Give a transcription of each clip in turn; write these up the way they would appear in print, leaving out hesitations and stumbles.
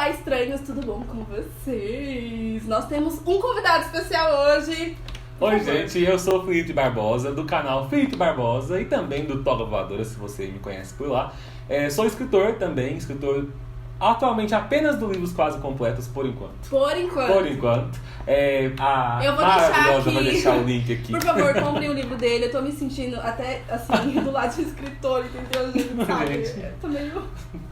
Olá, estranhos, tudo bom com vocês? Nós temos um convidado especial hoje. Oi, gente, eu sou o Felipe Barbosa, do canal Felipe Barbosa e também do Toga Voadora, se você me conhece por lá. Sou escritor também, escritor atualmente apenas do Livros Quase Completos, por enquanto. Por enquanto. Por enquanto. Eu vou Maravilhosa, vai aqui. deixar o link aqui. Por favor, comprem o livro dele. Eu tô me sentindo até, assim, do lado de escritor, entendeu, gente? Sabe? Gente. Eu tô meio...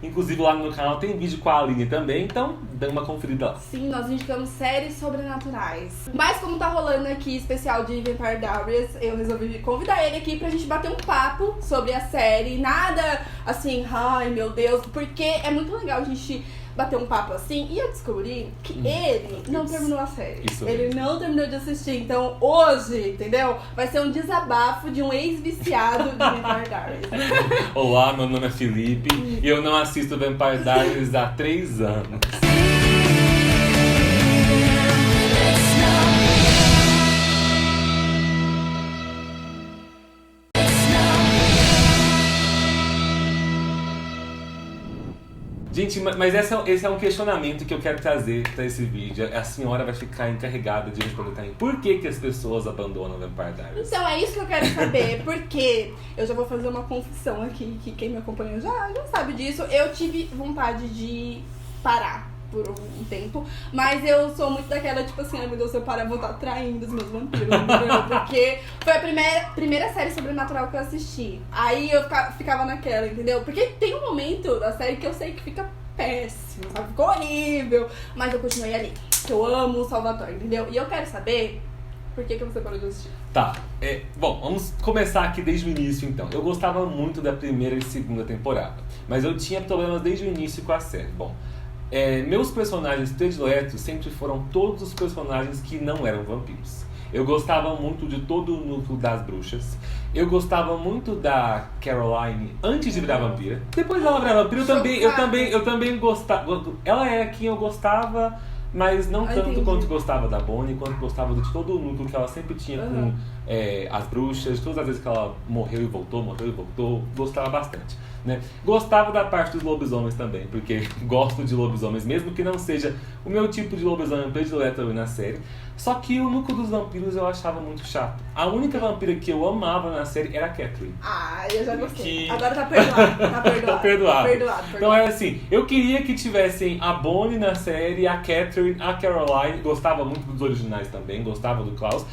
Inclusive lá no canal tem vídeo com a Aline também, então dê uma conferida lá. Sim, nós indicamos séries sobrenaturais. Mas como tá rolando aqui especial de Vampire Diaries, eu resolvi convidar ele aqui pra gente bater um papo sobre a série. Nada assim, ai meu Deus, porque é muito legal a gente bater um papo assim. E eu descobri que ele não terminou a série. Isso Ele mesmo. não terminou de assistir. Então hoje, entendeu? Vai ser um desabafo de um ex-viciado de Vampire Diaries. Olá, meu nome é Felipe e eu não assisto Vampire Diaries há 3 anos. Gente, mas esse é um questionamento que eu quero trazer pra esse vídeo. A senhora vai ficar encarregada de responder também. Por que as pessoas abandonam Vampire Diaries? Então é isso que eu quero saber, porque eu já vou fazer uma confissão aqui, que quem me acompanha já sabe disso. Eu tive vontade de parar por um tempo, mas eu sou muito daquela, tipo assim, ai meu Deus, se eu parar, eu vou estar traindo os meus vampiros, entendeu? Porque foi a primeira série sobrenatural que eu assisti. Aí eu ficava naquela, entendeu? Porque tem um momento da série que eu sei que fica péssimo, sabe? Ficou horrível, mas eu continuei ali. Eu amo o Salvatore, entendeu? E eu quero saber por que você parou de assistir. Tá, bom, vamos começar aqui desde o início então. Eu gostava muito da primeira e segunda temporada, mas eu tinha problemas desde o início com a série. Bom, meus personagens prediletos sempre foram todos os personagens que não eram vampiros. Eu gostava muito de todo o núcleo das bruxas. Eu gostava muito da Caroline antes de virar vampira. Depois ela virar vampira, eu também gostava. Ela é quem eu gostava, mas não tanto entendi. quanto gostava da Bonnie, quanto gostava de todo o núcleo que ela sempre tinha com as bruxas. Todas as vezes que ela morreu e voltou, gostava bastante. Né? Gostava da parte dos lobisomens também, porque gosto de lobisomens, mesmo que não seja o meu tipo de lobisomem predileto ali na série. Só que o núcleo dos vampiros eu achava muito chato. A única vampira que eu amava na série era a Catherine. Ah, eu já gostei. Agora tá perdoado. Tá perdoado. Perdoado. Então era assim, eu queria que tivessem a Bonnie na série, a Catherine, a Caroline. Gostava muito dos originais também, gostava do Klaus.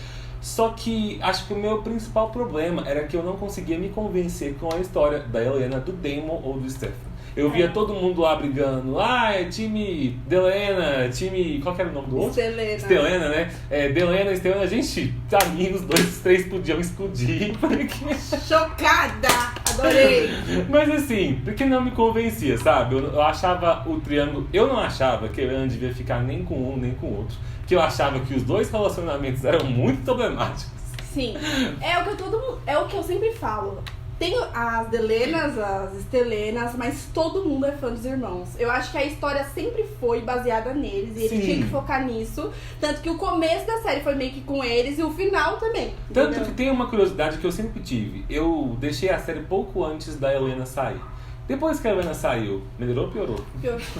Só que acho que o meu principal problema era que eu não conseguia me convencer com a história da Helena, do Damon ou do Stefan. Eu via todo mundo lá brigando, é time Delena, time... Qual que era o nome do outro? Estelena, né? Delena, Estelena, gente, amigos, 2, 3 podiam explodir. Porque... Chocada! Adorei! Mas assim, porque não me convencia, sabe? Eu achava o triângulo... Eu não achava que a Helena devia ficar nem com um, nem com o outro. Porque eu achava que os dois relacionamentos eram muito problemáticos. Sim, é o que eu sempre falo. Tem as Delenas, as Estelenas, mas todo mundo é fã dos irmãos. Eu acho que a história sempre foi baseada neles e ele tinha que focar nisso. Tanto que o começo da série foi meio que com eles e o final também. Tanto entendeu? que tem uma curiosidade que eu sempre tive. Eu deixei a série pouco antes da Helena sair. Depois que a Helena saiu, melhorou ou piorou?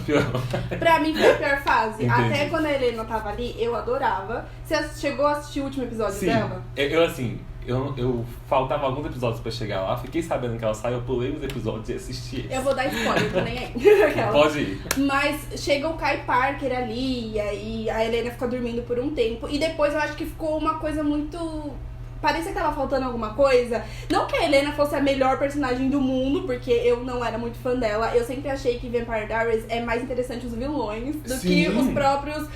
Piorou. Pra mim foi a pior fase. Entendi. Até quando a Helena tava ali, eu adorava. Você chegou a assistir o último episódio Sim, dela? Eu faltava alguns episódios pra chegar lá, fiquei sabendo que ela saiu, eu pulei os episódios e assisti eles. Eu vou dar spoiler, tô nem aí. Aquela. Pode ir. Mas chega o Kai Parker ali, e aí a Helena fica dormindo por um tempo. E depois eu acho que ficou uma coisa muito... Parecia que tava faltando alguma coisa. Não que a Helena fosse a melhor personagem do mundo, porque eu não era muito fã dela. Eu sempre achei que Vampire Diaries é mais interessante os vilões do que os próprios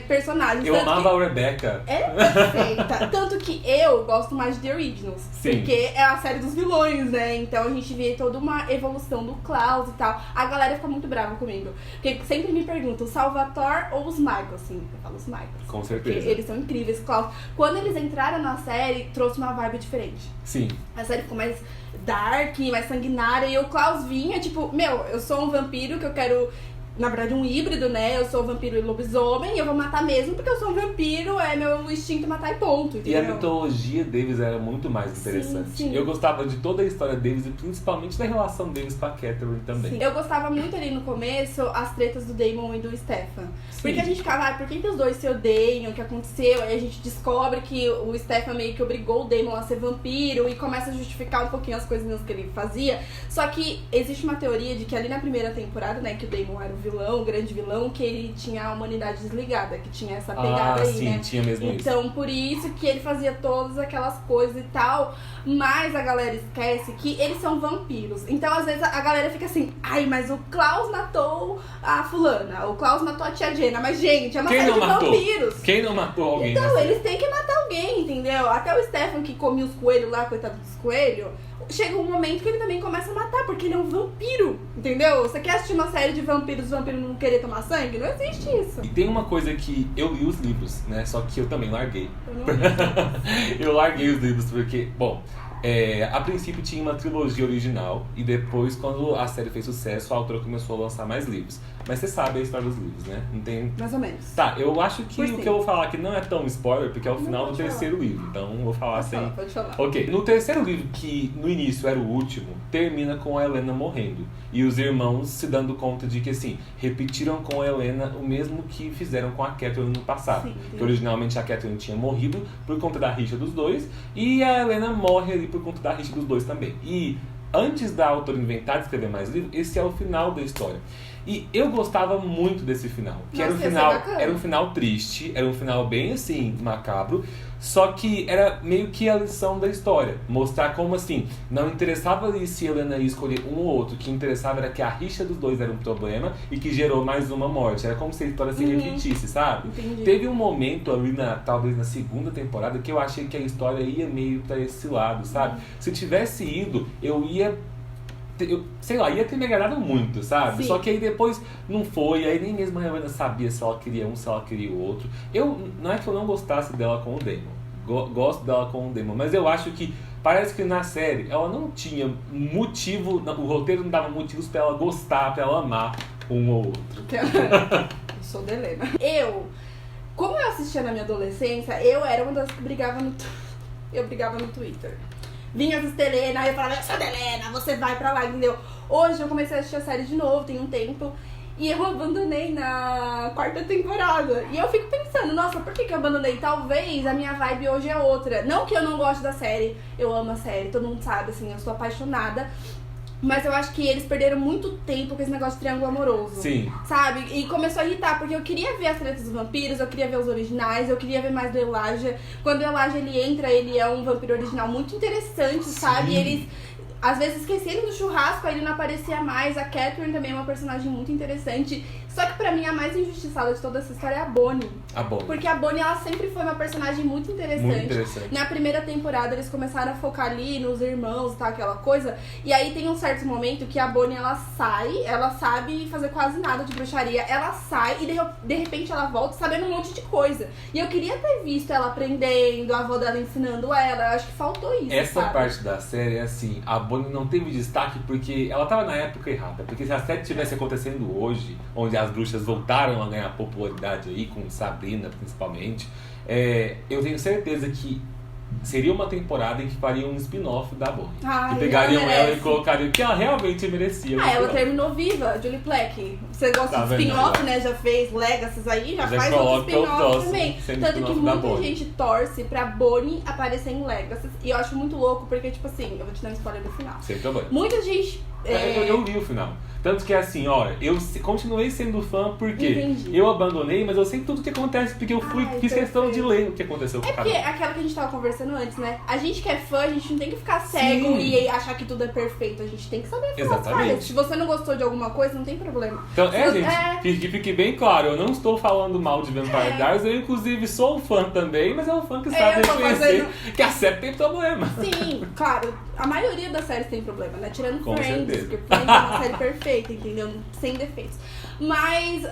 personagens. Eu amava a Rebecca. É perfeita. Tanto que eu gosto mais de The Originals. Sim. Porque é a série dos vilões, né? Então a gente vê toda uma evolução do Klaus e tal. A galera fica muito brava comigo. Porque sempre me perguntam, o Salvatore ou os Michaels? Sim, eu falo os Michaels. Com certeza. Porque eles são incríveis, Klaus. Quando eles entraram na série, trouxe uma vibe diferente. Sim. A série ficou mais dark, mais sanguinária. E o Klaus vinha, tipo, eu sou um vampiro que eu quero na verdade, um híbrido, né? Eu sou vampiro e lobisomem, e eu vou matar mesmo porque eu sou um vampiro, é meu instinto matar e ponto, entendeu? E a mitologia deles era muito mais interessante. Sim. Eu gostava de toda a história deles e principalmente da relação deles com a Catherine também. Sim. Eu gostava muito ali no começo as tretas do Damon e do Stefan. Sim. Porque a gente ficava, por que os dois se odeiam, o que aconteceu? Aí a gente descobre que o Stefan meio que obrigou o Damon a ser vampiro e começa a justificar um pouquinho as coisinhas que ele fazia. Só que existe uma teoria de que ali na primeira temporada, né, que o Damon era o vilão, o grande vilão, que ele tinha a humanidade desligada, que tinha essa pegada aí, sim, né? tinha mesmo isso. Então, por isso que ele fazia todas aquelas coisas e tal, mas a galera esquece que eles são vampiros. Então, às vezes, a galera fica assim, ai, mas o Klaus matou a fulana, o Klaus matou a tia Jenna, mas, gente, é uma série de vampiros. Quem não matou alguém? Então, eles têm que matar alguém, entendeu? Até o Stefan, que comia os coelhos lá, coitado dos coelhos, chega um momento que ele também começa a matar, porque ele é um vampiro, entendeu? Você quer assistir uma série de vampiros, os vampiros não querer tomar sangue? Não existe isso. E tem uma coisa que eu li os livros, né? Só que eu também larguei. Eu não li. Eu larguei os livros porque, bom, a princípio tinha uma trilogia original e depois, quando a série fez sucesso, a autora começou a lançar mais livros. Mas você sabe a história dos livros, né? Não tem... Mais ou menos. Tá, eu acho que Por o sim. que eu vou falar aqui não é tão spoiler, porque é o final do pode terceiro livro. Então eu vou falar Pode sem... falar, pode falar. Ok, no terceiro livro, que no início era o último, termina com a Helena morrendo. E os irmãos se dando conta de que, assim, repetiram com a Helena o mesmo que fizeram com a Catherine no passado. Sim, que originalmente a Catherine tinha morrido por conta da rixa dos dois, e a Helena morre ali por conta da rixa dos dois também. E antes da autora inventar de escrever mais livros, esse é o final da história. E eu gostava muito desse final. Que Nossa, era um final triste, era um final bem assim, macabro. Só que era meio que a lição da história. Mostrar como assim, não interessava ali se Helena ia escolher um ou outro. O que interessava era que a rixa dos dois era um problema e que gerou mais uma morte. Era como se a história se repetisse, sabe? Entendi. Teve um momento ali, talvez na segunda temporada, que eu achei que a história ia meio pra esse lado, sabe? Se tivesse ido, eu ia ter me agradado muito, sabe? Sim. Só que aí depois não foi, aí nem mesmo a Helena sabia se ela queria um, se ela queria o outro. Não é que eu não gostasse dela com o Damon. Gosto dela com o Damon, mas eu acho que parece que na série ela não tinha motivo, o roteiro não dava motivos pra ela gostar, pra ela amar um ou outro. Eu sou da Helena. Como eu assistia na minha adolescência, eu era uma das que brigava no Twitter. Vinha as Helena, aí eu falava, eu sou da Helena, você vai pra lá, entendeu? Hoje eu comecei a assistir a série de novo, tem um tempo, e eu abandonei na 4ª temporada. E eu fico pensando, nossa, por que eu abandonei? Talvez a minha vibe hoje é outra. Não que eu não goste da série, eu amo a série, todo mundo sabe, assim, eu sou apaixonada. Mas eu acho que eles perderam muito tempo com esse negócio de triângulo amoroso. Sim. Sabe? E começou a irritar, porque eu queria ver as tretas dos vampiros, eu queria ver os originais, eu queria ver mais do Elijah. Quando o Elijah ele entra, ele é um vampiro original muito interessante, sabe? E eles às vezes esqueciam ele no churrasco, aí ele não aparecia mais. A Catherine também é uma personagem muito interessante. Só que pra mim a mais injustiçada de toda essa história é a Bonnie. A Bonnie. Porque a Bonnie, ela sempre foi uma personagem muito interessante. Muito interessante. Na primeira temporada, eles começaram a focar ali nos irmãos e tal, aquela coisa. E aí tem um certo momento que a Bonnie, ela sai, ela sabe fazer quase nada de bruxaria. Ela sai e de repente ela volta sabendo um monte de coisa. E eu queria ter visto ela aprendendo, a avó dela ensinando ela. Eu acho que faltou isso, Essa sabe? parte da série é assim, a Bonnie não teve destaque porque ela tava na época errada. Porque se a série tivesse acontecendo hoje, onde as bruxas voltaram a ganhar popularidade aí, com Sabrina principalmente, eu tenho certeza que seria uma temporada em que faria um spin-off da Bonnie. Ai, que pegariam ela ela e merece. colocariam, que ela realmente merecia. Ela terminou viva, Julie Plec. Você gosta Tá de vendo, spin-off, né? né? Já fez Legacies aí, já faz coloca outro o spin-off próximo também. sendo Tanto que spin-off da muita Bonnie. gente torce pra Bonnie aparecer em Legacies. E eu acho muito louco, porque, tipo assim, eu vou te dar um spoiler do final. Sem problema. Muita gente... Eu li o final. Tanto que assim, olha, eu continuei sendo fã porque Entendi. eu abandonei, mas eu sei tudo o que acontece, porque eu fiz questão de ler o que aconteceu com o Porque canal. aquela que a gente tava conversando antes, né? A gente que é fã, a gente não tem que ficar cego Sim. e achar que tudo é perfeito. A gente tem que saber falar as Exatamente. falhas. Se você não gostou de alguma coisa, não tem problema. Então, Se você- gente, que fique bem claro, eu não estou falando mal de Vampire Diaries, eu inclusive sou um fã também, mas é um fã que sabe eu tô reconhecer fazendo- que a série tem problema. Sim, claro, a maioria das séries tem problema, né? Tirando Com Friends, certeza. porque Friends é uma série perfeita, entendeu? Sem defeitos. Mas,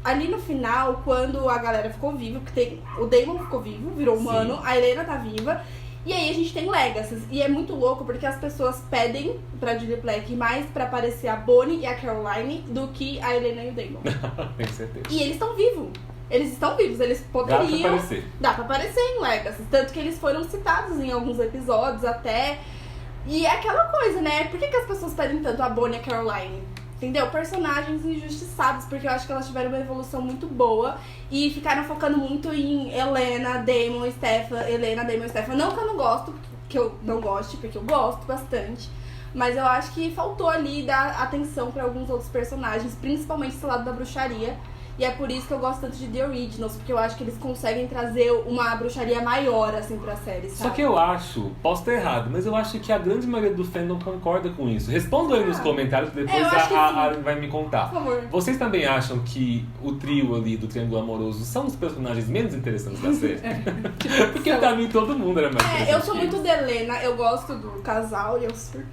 ali no final, quando a galera ficou viva, porque o Damon ficou vivo, virou humano, a Helena tá viva, E aí a gente tem Legacy. E é muito louco porque as pessoas pedem pra Julie Plec mais pra aparecer a Bonnie e a Caroline do que a Helena e o Damon. Tenho certeza. E eles estão vivos. Eles estão vivos, eles poderiam... Dá pra aparecer em Legacy. Tanto que eles foram citados em alguns episódios até. E é aquela coisa, né? Por que as pessoas pedem tanto a Bonnie e a Caroline? Entendeu? Personagens injustiçados, porque eu acho que elas tiveram uma evolução muito boa e ficaram focando muito em Helena, Damon, Stefan, Helena, Damon, Stefan. Não que eu não gosto, que eu não goste, porque eu gosto bastante. Mas eu acho que faltou ali dar atenção pra alguns outros personagens, principalmente esse lado da bruxaria. E é por isso que eu gosto tanto de The Originals, porque eu acho que eles conseguem trazer uma bruxaria maior, assim, pra série, sabe? Só que eu acho, posso estar errado, mas eu acho que a grande maioria do fandom concorda com isso. Respondam aí nos comentários, que depois a Aren vai me contar. Por favor. Vocês também acham que o trio ali do Triângulo Amoroso são os personagens menos interessantes da série? Porque pra mim todo mundo era mais interessante. Eu sou muito de Helena, eu gosto do casal e eu surto.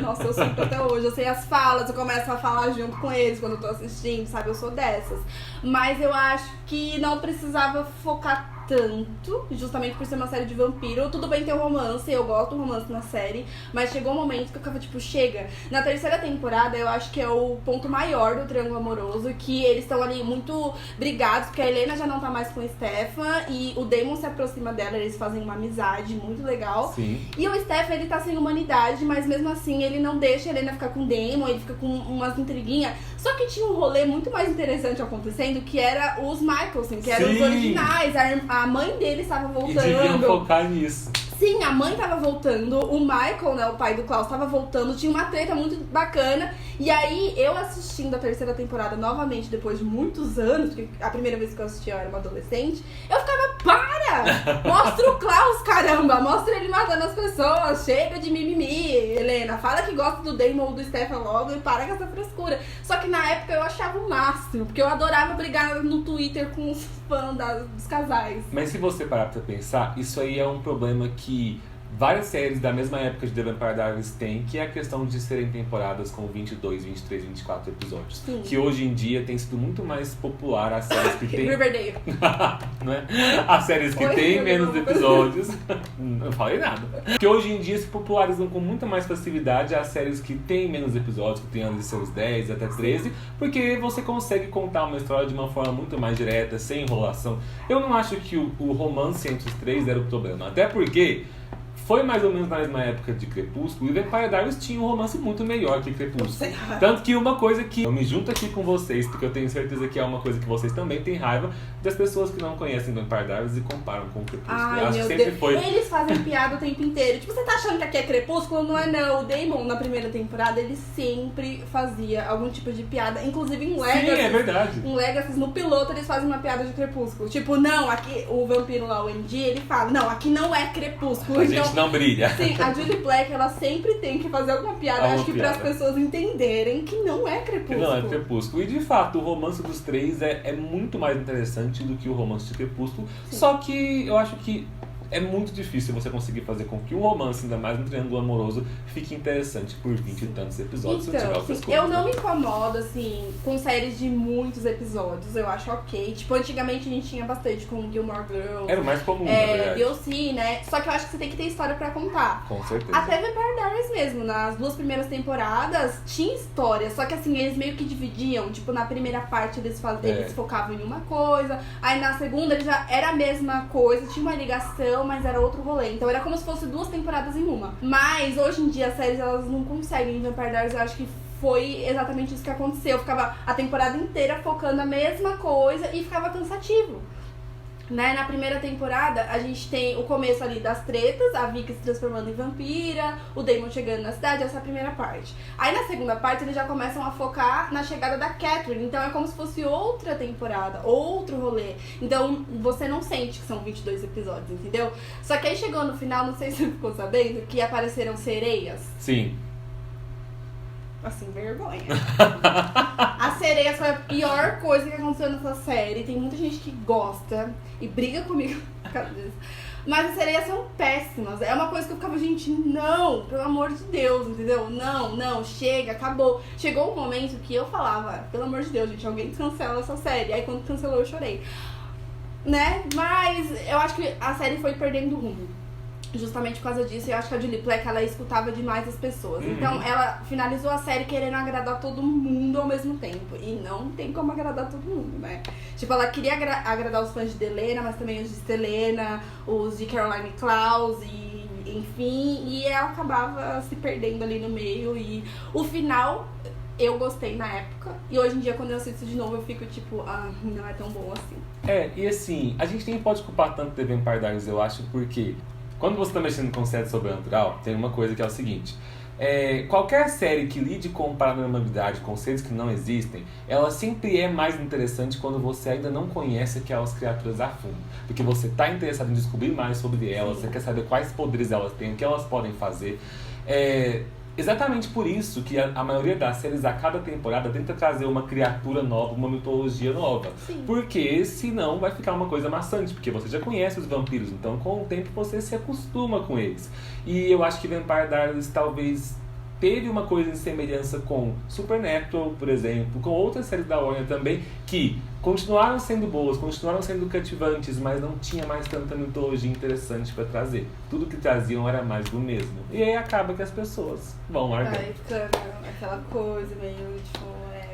Nossa, eu surto até hoje. Eu sei as falas, eu começo a falar junto com eles quando eu tô assistindo, sabe? Eu sou dessas. Mas eu acho que não precisava focar tanto, justamente por ser uma série de vampiro. Tudo bem ter um romance, eu gosto do romance na série, mas chegou um momento que eu ficava tipo, chega. Na terceira temporada, eu acho que é o ponto maior do Triângulo Amoroso, que eles estão ali muito brigados, porque a Helena já não tá mais com o Stefan, e o Damon se aproxima dela, eles fazem uma amizade muito legal. Sim. E o Stefan, ele tá sem humanidade, mas mesmo assim, ele não deixa a Helena ficar com o Damon, ele fica com umas intriguinhas. Só que tinha um rolê muito mais interessante acontecendo, que era os Michelson, que eram os originais, a mãe dele estava voltando. E deviam focar nisso. Sim, a mãe tava voltando, o Michael, né, o pai do Klaus, tava voltando, tinha uma treta muito bacana. E aí, eu assistindo a terceira temporada novamente, depois de muitos anos, porque a primeira vez que eu assisti eu era uma adolescente, eu ficava, para! Mostra o Klaus, caramba! Mostra ele matando as pessoas, chega de mimimi, Helena, fala que gosta do Damon ou do Stefan logo e para com essa frescura. Só que na época eu achava o máximo, porque eu adorava brigar no Twitter com os fãs dos casais. Mas se você parar pra pensar, isso aí é um problema que várias séries da mesma época de The Vampire Diaries têm, que é a questão de serem temporadas com 22, 23, 24 episódios. Sim. Que hoje em dia tem sido muito mais popular as séries que tem... Riverdale. Não é? As séries que têm menos episódios. Não falei nada. Que hoje em dia se popularizam com muita mais facilidade as séries que têm menos episódios, que têm ali seus 10 até 13, porque você consegue contar uma história de uma forma muito mais direta, sem enrolação. Eu não acho que o romance entre os três era o problema. Até porque foi mais ou menos na mesma época de Crepúsculo, e Vampire Diaries tinha um romance muito melhor que Crepúsculo. Tanto que uma coisa que eu me junto aqui com vocês, porque eu tenho certeza que é uma coisa que vocês também têm raiva, das pessoas que não conhecem Vampire Diaries e comparam com Crepúsculo. Ai, eu acho meu que sempre Deus. foi... Eles fazem piada o tempo inteiro. Tipo, você tá achando que aqui é Crepúsculo? Não é não. O Damon, na primeira temporada, ele sempre fazia algum tipo de piada. Inclusive em Legacy. Sim, é verdade. Em Legacy, no piloto, eles fazem uma piada de Crepúsculo. Tipo, não, aqui, o vampiro lá, o MD, ele fala, não, aqui não é Crepúsculo. A então, gente não brilha. Sim, a Julie Plec, ela sempre tem que fazer alguma piada, acho que para as pessoas entenderem que não é Crepúsculo. Que não é Crepúsculo. E de fato, o romance dos três é muito mais interessante do que o romance de Crepúsculo. Sim. Só que eu acho que é muito difícil você conseguir fazer com que um romance, ainda mais um triângulo amoroso, fique interessante por 20 e tantos episódios. Então, se tiver outras sim, coisas, eu não me incomodo, assim, com séries de muitos episódios. Eu acho ok. Tipo, antigamente a gente tinha bastante com Gilmore Girls. Era o mais comum, na verdade. DLC, né? Só que eu acho que você tem que ter história pra contar. Com certeza. Até Vampire Diaries mesmo. Nas 2 primeiras temporadas tinha história. Só que assim, eles meio que dividiam. Tipo, na primeira parte eles focavam em uma coisa. Aí na segunda eles já era a mesma coisa. Tinha uma ligação, mas era outro rolê. Então era como se fosse 2 temporadas em uma. Mas hoje em dia as séries elas não conseguem. Em Vampire Diaries eu acho que foi exatamente isso que aconteceu. Eu ficava a temporada inteira focando a mesma coisa e ficava cansativo. Né? Na primeira temporada, a gente tem o começo ali das tretas, a Vicky se transformando em vampira, o Damon chegando na cidade, essa é a primeira parte. Aí na segunda parte, eles já começam a focar na chegada da Catherine, então é como se fosse outra temporada, outro rolê. Então você não sente que são 22 episódios, entendeu? Só que aí chegou no final, não sei se você ficou sabendo, que apareceram sereias. Sim. Assim, vergonha. As sereias foi a pior coisa que aconteceu nessa série. Tem muita gente que gosta e briga comigo por causa disso. Mas as sereias são péssimas. É uma coisa que eu ficava, gente, não, pelo amor de Deus, entendeu? Não, chega, acabou. Chegou um momento que eu falava, pelo amor de Deus, gente, alguém cancela essa série. Aí quando cancelou eu chorei. Né? Mas eu acho que a série foi perdendo rumo. Justamente por causa disso, eu acho que a Julie Plec, ela escutava demais as pessoas. Então, ela finalizou a série querendo agradar todo mundo ao mesmo tempo. E não tem como agradar todo mundo, né? Tipo, ela queria agradar os fãs de Delena, mas também os de Selena, os de Caroline Klaus, e enfim. E ela acabava se perdendo ali no meio. E o final, eu gostei na época. E hoje em dia, quando eu assisto de novo, eu fico tipo, não é tão bom assim. E assim, a gente nem pode culpar tanto The Vampire Diaries, eu acho, porque quando você está mexendo com série sobrenatural, tem uma coisa que é o seguinte. Qualquer série que lide com paranormalidade, com seres que não existem, ela sempre é mais interessante quando você ainda não conhece aquelas criaturas a fundo. Porque você está interessado em descobrir mais sobre elas, você quer saber quais poderes elas têm, o que elas podem fazer. Exatamente por isso que a maioria das séries, a cada temporada, tenta trazer uma criatura nova, uma mitologia nova. Sim. Porque senão vai ficar uma coisa maçante, porque você já conhece os vampiros, então com o tempo você se acostuma com eles. E eu acho que Vampire Diaries talvez teve uma coisa de semelhança com Supernatural, por exemplo, com outras séries da Warner também, que continuaram sendo boas, continuaram sendo cativantes, mas não tinha mais tanta mitologia interessante pra trazer. Tudo que traziam era mais do mesmo. E aí acaba que as pessoas vão largando. Vai ficando aquela coisa meio, tipo,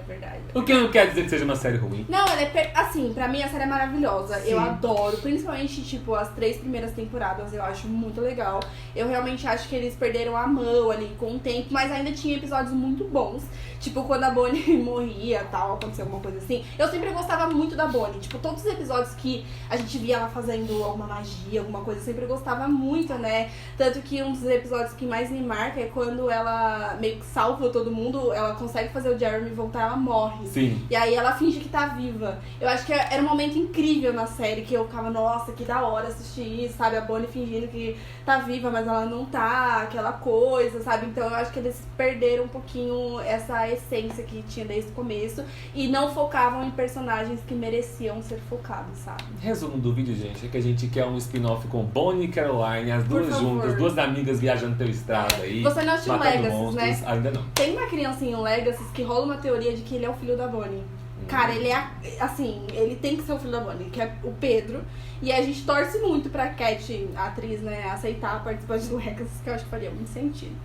verdade. O que não quer dizer que seja uma série ruim. Não, ela assim, pra mim a série é maravilhosa. Sim. Eu adoro, principalmente, tipo, as 3 primeiras temporadas, eu acho muito legal. Eu realmente acho que eles perderam a mão ali com o tempo, mas ainda tinha episódios muito bons. Tipo, quando a Bonnie morria, tal, aconteceu alguma coisa assim. Eu sempre gostava muito da Bonnie. Tipo, todos os episódios que a gente via ela fazendo alguma magia, alguma coisa, eu sempre gostava muito, né? Tanto que um dos episódios que mais me marca é quando ela meio que salva todo mundo, ela consegue fazer o Jeremy voltar, ela morre. Sim. E aí ela finge que tá viva. Eu acho que era um momento incrível na série, que eu ficava, nossa, que da hora assistir isso, sabe? A Bonnie fingindo que tá viva, mas ela não tá, aquela coisa, sabe? Então eu acho que eles perderam um pouquinho essa essência que tinha desde o começo e não focavam em personagens que mereciam ser focados, sabe? Resumo do vídeo, gente, é que a gente quer um spin-off com Bonnie e Caroline, as Por duas favor. juntas, duas amigas viajando pela estrada aí. Você não assistiu matando Legacy, monstros. né? Ainda não. Tem uma criancinha em Legacy que rola uma teoria de que ele é o filho da Bonnie. Cara, ele é, assim, ele tem que ser o filho da Bonnie, que é o Pedro. E a gente torce muito pra Cat, a atriz, né, aceitar participar de Legacy, que eu acho que faria muito sentido.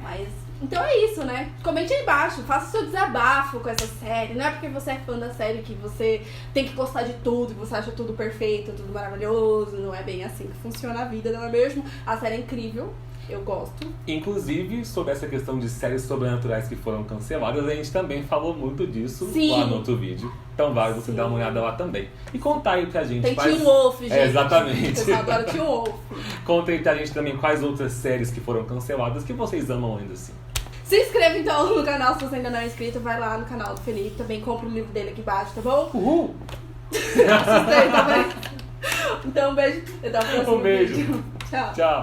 Mas, então é isso, né? Comente aí embaixo, faça o seu desabafo com essa série. Não é porque você é fã da série que você tem que gostar de tudo, que você acha tudo perfeito, tudo maravilhoso. Não é bem assim que funciona a vida, não é mesmo? A série é incrível. Eu gosto. Inclusive, sobre essa questão de séries sobrenaturais que foram canceladas, a gente também falou muito disso Sim. lá no outro vídeo. Então vale você Sim. dar uma olhada lá também. E conta aí pra gente Tem quais... Teen Wolf, gente. Exatamente. O pessoal adora Teen Wolf. Conta aí pra gente também quais outras séries que foram canceladas que vocês amam ainda assim. Se inscreva então no canal se você ainda não é inscrito. Vai lá no canal do Felipe. Também compra o livro dele aqui embaixo, tá bom? Uhul! Assustei também. Então, um beijo. Até o próximo Um beijo. vídeo. Tchau. Tchau!